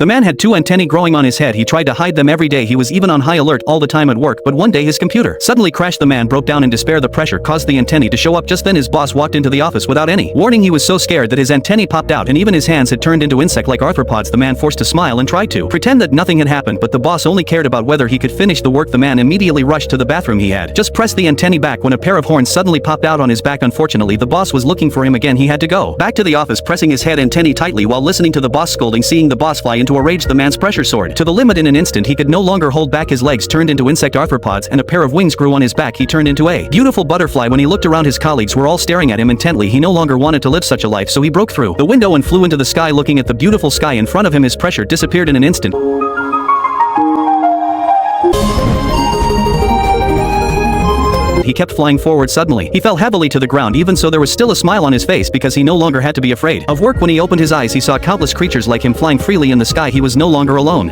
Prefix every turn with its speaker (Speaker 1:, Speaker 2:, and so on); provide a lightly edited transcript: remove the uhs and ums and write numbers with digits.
Speaker 1: The man had 2 antennae growing on his head. He tried to hide them every day. He was even on high alert all the time at work, but one day his computer suddenly crashed. The man broke down in despair. The pressure caused the antennae to show up. Just then his boss walked into the office without any warning. He was so scared that his antennae popped out and even his hands had turned into insect-like arthropods. The man forced to smile and tried to pretend that nothing had happened, but the boss only cared about whether he could finish the work. The man immediately rushed to the bathroom. He had just pressed the antennae back when a pair of horns suddenly popped out on his back. Unfortunately, the boss was looking for him again. He had to go back to the office, pressing his head antennae tightly while listening to the boss scolding. Seeing the boss fly into a rage, the man's pressure soared to the limit. In an instant, he could no longer hold back. His legs turned into insect arthropods and a pair of wings grew on his back. He turned into a beautiful butterfly. When he looked around, his colleagues were all staring at him intently. He no longer wanted to live such a life, so he broke through the window and flew into the sky. Looking at the beautiful sky in front of him, his pressure disappeared in an instant. He kept flying forward. Suddenly, he fell heavily to the ground. Even so, there was still a smile on his face because he no longer had to be afraid of work. When he opened his eyes, he saw countless creatures like him flying freely in the sky. He was no longer alone.